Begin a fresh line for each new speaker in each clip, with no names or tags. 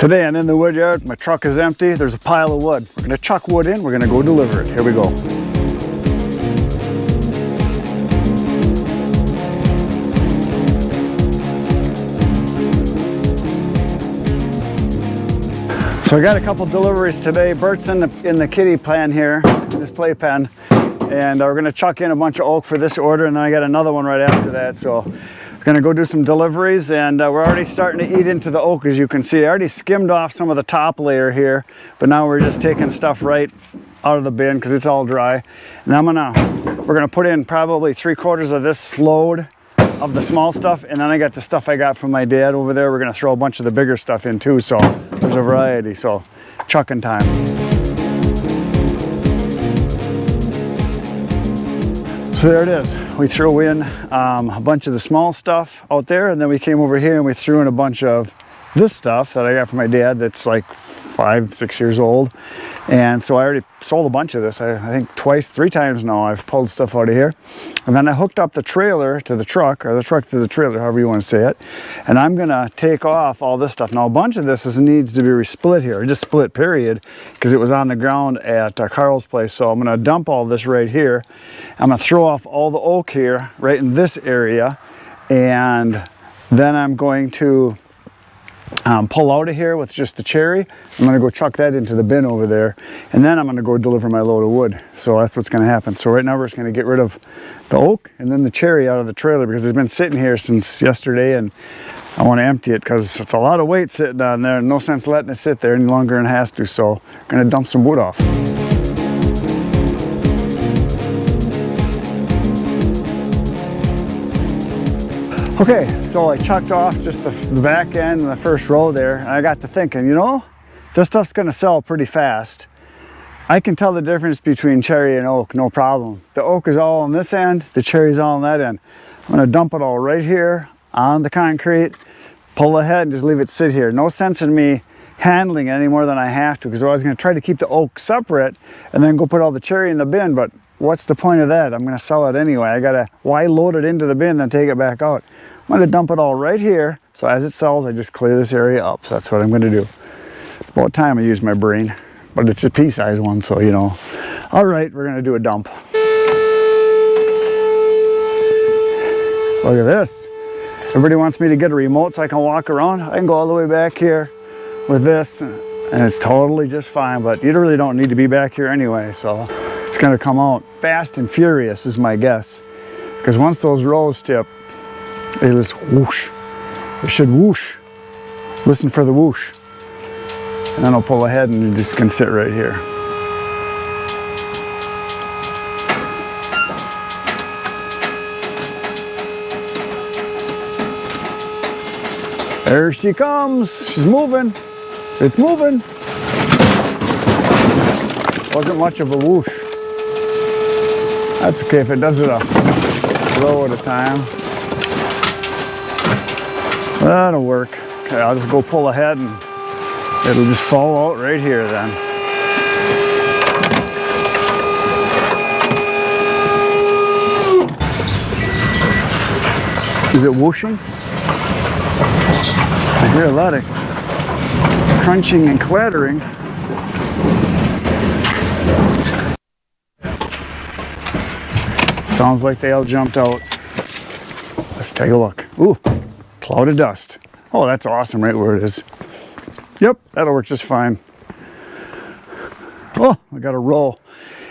Today I'm in the wood yard, my truck is empty, there's a pile of wood. We're gonna chuck wood in, we're gonna go deliver it. Here we go. So I got a couple deliveries today. Bert's in the kitty pen here, this play pen. And we're gonna chuck in a bunch of oak for this order, and then I got another one right after that. So we're gonna go do some deliveries, and we're already starting to eat into the oak, as you can see. I already skimmed off some of the top layer here, but now we're just taking stuff right out of the bin because it's all dry. And we're gonna put in probably 3/4 of this load of the small stuff, and then I got the stuff I got from my dad over there. We're gonna throw a bunch of the bigger stuff in too, so there's a variety. So chucking time. So there it is. We threw in a bunch of the small stuff out there, and then we came over here and we threw in a bunch of this stuff that I got from my dad that's like 5, 6 years old. And so I already sold a bunch of this. I think twice, 3 times now I've pulled stuff out of here. And then I hooked up the trailer to the truck, or the truck to the trailer, however you want to say it. And I'm gonna take off all this stuff. Now a bunch of this needs to be resplit here, or just split period, because it was on the ground at Carl's place. So I'm gonna dump all this right here. I'm gonna throw off all the oak here, right in this area. And then I'm going to pull out of here with just the cherry. I'm gonna go chuck that into the bin over there, and then I'm gonna go deliver my load of wood. So that's what's gonna happen. So right now we're just gonna get rid of the oak and then the cherry out of the trailer, because it's been sitting here since yesterday, and I want to empty it because it's a lot of weight sitting on there, and no sense letting it sit there any longer than it has to. So I'm gonna dump some wood off. Okay, so I chucked off just the back end and the first row there, and I got to thinking, you know, this stuff's gonna sell pretty fast. I can tell the difference between cherry and oak, no problem. The oak is all on this end, the cherry's all on that end. I'm gonna dump it all right here on the concrete, pull ahead and just leave it sit here. No sense in me handling it any more than I have to, because I was gonna try to keep the oak separate and then go put all the cherry in the bin, but what's the point of that? I'm gonna sell it anyway. Why load it into the bin and then take it back out? I'm gonna dump it all right here, so as it sells, I just clear this area up. So that's what I'm gonna do. It's about time I use my brain, but it's a pea-sized one, so you know. All right, we're gonna do a dump. Look at this. Everybody wants me to get a remote so I can walk around. I can go all the way back here with this, and it's totally just fine, but you really don't need to be back here anyway, so it's gonna come out fast and furious is my guess. Because once those rows tip, it just whoosh. It should whoosh. Listen for the whoosh. And then I'll pull ahead and you just can sit right here. There she comes. She's moving. It's moving. Wasn't much of a whoosh. That's okay if it does it a row at a time. That'll work. Okay, I'll just go pull ahead and it'll just fall out right here then. Is it whooshing? I hear a lot of crunching and clattering. Sounds like they all jumped out. Let's take a look. Ooh. Cloud of dust. Oh, that's awesome right where it is. Yep, that'll work just fine. Oh, we got a roll.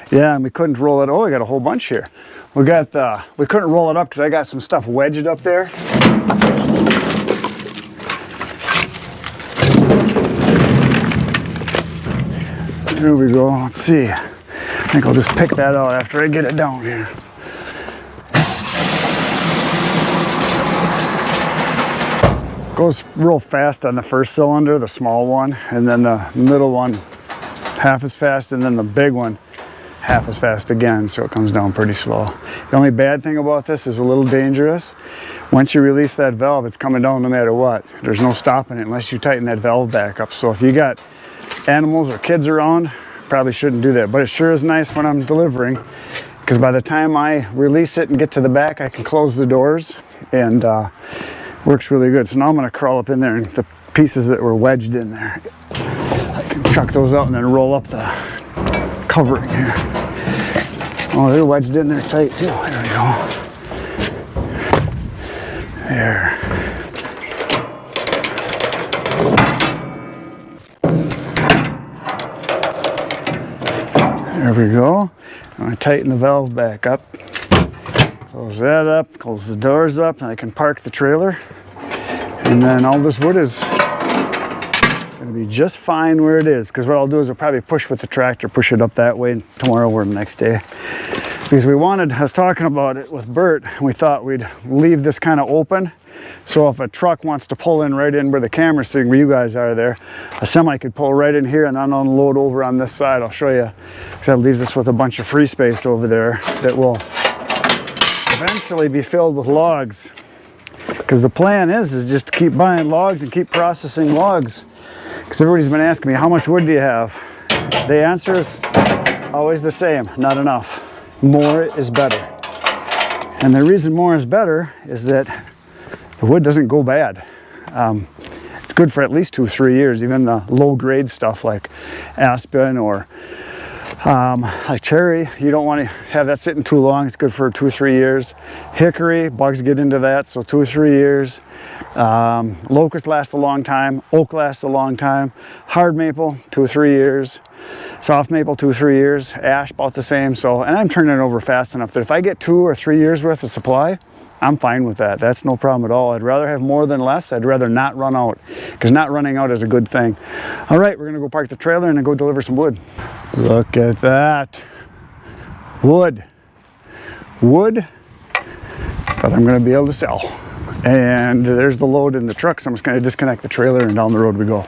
Yeah, and we couldn't roll it. Oh, we got a whole bunch here. We couldn't roll it up because I got some stuff wedged up there. Here we go. Let's see. I think I'll just pick that out after I get it down here. Goes real fast on the first cylinder, the small one, and then the middle one half as fast, and then the big one half as fast again, so it comes down pretty slow. The only bad thing about this is a little dangerous. Once you release that valve, it's coming down no matter what. There's no stopping it unless you tighten that valve back up. So if you got animals or kids around, probably shouldn't do that. But it sure is nice when I'm delivering, because by the time I release it and get to the back, I can close the doors, and works really good. So now I'm going to crawl up in there, and the pieces that were wedged in there. I can chuck those out and then roll up the covering here. Oh, they're wedged in there tight too. There we go. There. There we go. I'm going to tighten the valve back up. Close that up, close the doors up, and I can park the trailer. And then all this wood is going to be just fine where it is, because what I'll do is I'll probably push with the tractor, push it up that way tomorrow or the next day. Because I was talking about it with Bert, and we thought we'd leave this kind of open. So if a truck wants to pull in right in where the camera's sitting, where you guys are there, a semi could pull right in here and then unload over on this side. I'll show you, because that leaves us with a bunch of free space over there that will eventually be filled with logs. Because the plan is just to keep buying logs and keep processing logs. Because everybody's been asking me, how much wood do you have? The answer is always the same, not enough. More is better. And the reason more is better is that the wood doesn't go bad. It's good for at least 2-3 years, even the low grade stuff like aspen or like cherry. You don't want to have that sitting too long. It's good for 2-3 years. Hickory, bugs get into that, so 2-3 years. Locust lasts a long time. Oak lasts a long time. Hard maple, 2-3 years. Soft maple, 2-3 years. Ash, about the same. So, and I'm turning it over fast enough that if I get 2 or 3 years worth of supply, I'm fine with that. That's no problem at all. I'd rather have more than less. I'd rather not run out, because not running out is a good thing. All right, we're gonna go park the trailer and then go deliver some wood. Look at that. Wood. Wood that I'm gonna be able to sell. And there's the load in the truck, so I'm just gonna disconnect the trailer and down the road we go.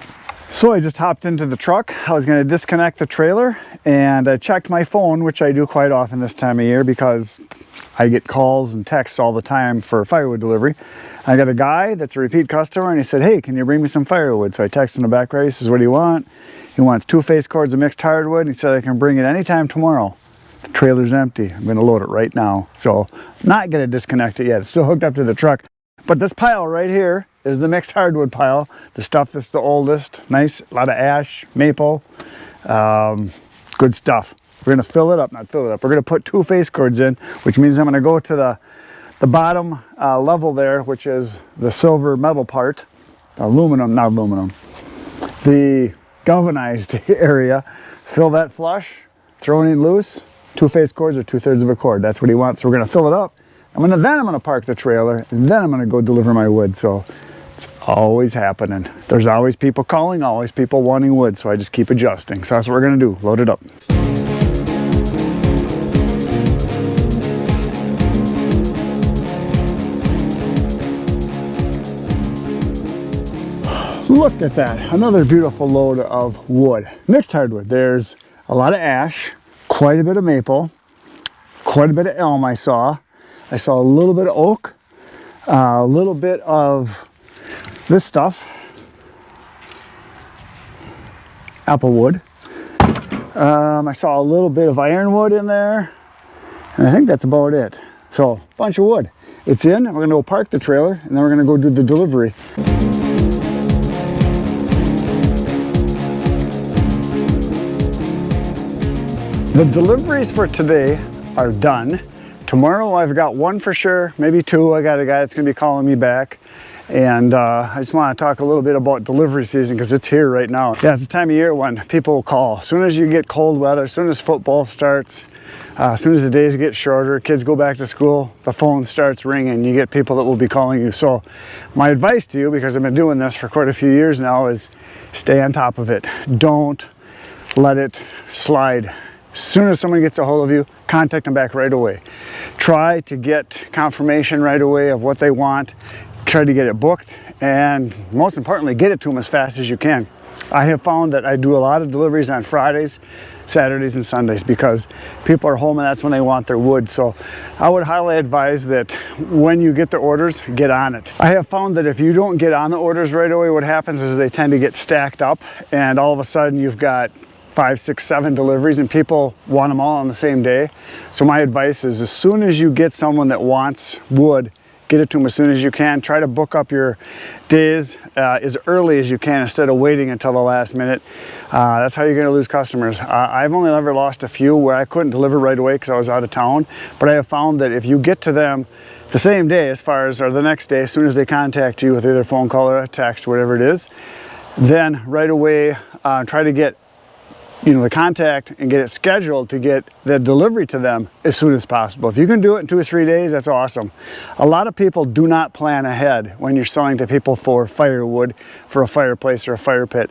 So I just hopped into the truck. I was gonna disconnect the trailer and I checked my phone, which I do quite often this time of year because I get calls and texts all the time for firewood delivery. I got a guy that's a repeat customer and he said, hey, can you bring me some firewood? So I texted him back right. He says, what do you want? He wants 2 face cords of mixed hardwood. He said I can bring it anytime tomorrow. The trailer's empty. I'm gonna load it right now. So I'm not gonna disconnect it yet. It's still hooked up to the truck. But this pile right here is the mixed hardwood pile. The stuff that's the oldest. Nice, a lot of ash, maple, good stuff. We're gonna fill it up, not fill it up. We're gonna put 2 face cords in, which means I'm gonna go to the bottom level there, which is the silver metal part, aluminum, not aluminum, the galvanized area. Fill that flush, throw it in loose, 2 face cords or 2/3 of a cord. That's what he wants. So we're gonna fill it up. Then I'm gonna park the trailer, and then I'm gonna go deliver my wood. So it's always happening. There's always people calling, always people wanting wood. So I just keep adjusting. So that's what we're gonna do, load it up. Look at that, another beautiful load of wood. Mixed hardwood. There's a lot of ash, quite a bit of maple, quite a bit of elm I saw. I saw a little bit of oak, a little bit of this stuff, applewood. I saw a little bit of ironwood in there, and I think that's about it. So, a bunch of wood. It's in, we're gonna go park the trailer, and then we're gonna go do the delivery. The deliveries for today are done. Tomorrow I've got 1 for sure, maybe 2. I got a guy that's gonna be calling me back. And I just wanna talk a little bit about delivery season because it's here right now. Yeah, it's the time of year when people will call. As soon as you get cold weather, as soon as football starts, as soon as the days get shorter, kids go back to school, the phone starts ringing, you get people that will be calling you. So my advice to you, because I've been doing this for quite a few years now, is stay on top of it. Don't let it slide. As soon as someone gets a hold of you, contact them back right away. Try to get confirmation right away of what they want. Try to get it booked, and most importantly, get it to them as fast as you can. I have found that I do a lot of deliveries on Fridays, Saturdays, and Sundays because people are home and that's when they want their wood. So I would highly advise that when you get the orders, get on it. I have found that if you don't get on the orders right away, what happens is they tend to get stacked up, and all of a sudden you've got 5, 6, 7 deliveries and people want them all on the same day. So my advice is as soon as you get someone that wants wood, get it to them as soon as you can. Try to book up your days as early as you can instead of waiting until the last minute. That's how you're going to lose customers. I've only ever lost a few where I couldn't deliver right away because I was out of town, but I have found that if you get to them the same day as far as, or the next day, as soon as they contact you with either a phone call or a text, whatever it is, then right away try to get the contact and get it scheduled to get the delivery to them as soon as possible. If you can do it in 2 or 3 days, that's awesome. A lot of people do not plan ahead when you're selling to people for firewood, for a fireplace or a fire pit,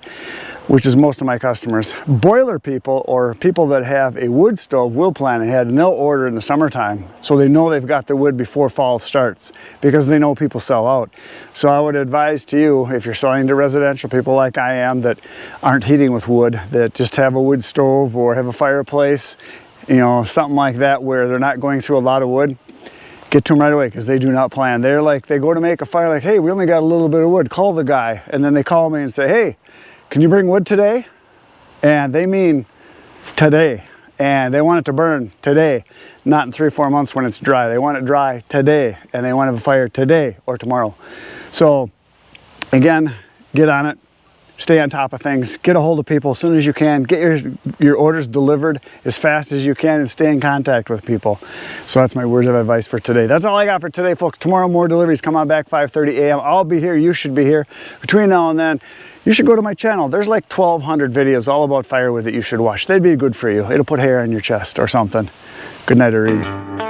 which is most of my customers. Boiler people or people that have a wood stove will plan ahead, and they'll order in the summertime so they know they've got the wood before fall starts because they know people sell out. So I would advise to you, if you're selling to residential people like I am that aren't heating with wood, that just have a wood stove or have a fireplace, something like that where they're not going through a lot of wood, get to them right away because they do not plan. They're like, they go to make a fire like, hey, we only got a little bit of wood, call the guy. And then they call me and say, hey, can you bring wood today? And they mean today. And they want it to burn today, not in 3 or 4 months when it's dry. They want it dry today, and they want to have a fire today or tomorrow. So again, get on it. Stay on top of things. Get a hold of people as soon as you can. Get your orders delivered as fast as you can and stay in contact with people. So that's my words of advice for today. That's all I got for today, folks. Tomorrow, more deliveries. Come on back, 5:30 a.m. I'll be here. You should be here. Between now and then, you should go to my channel. There's like 1,200 videos all about firewood that you should watch. They'd be good for you. It'll put hair on your chest or something. Good night, Reed.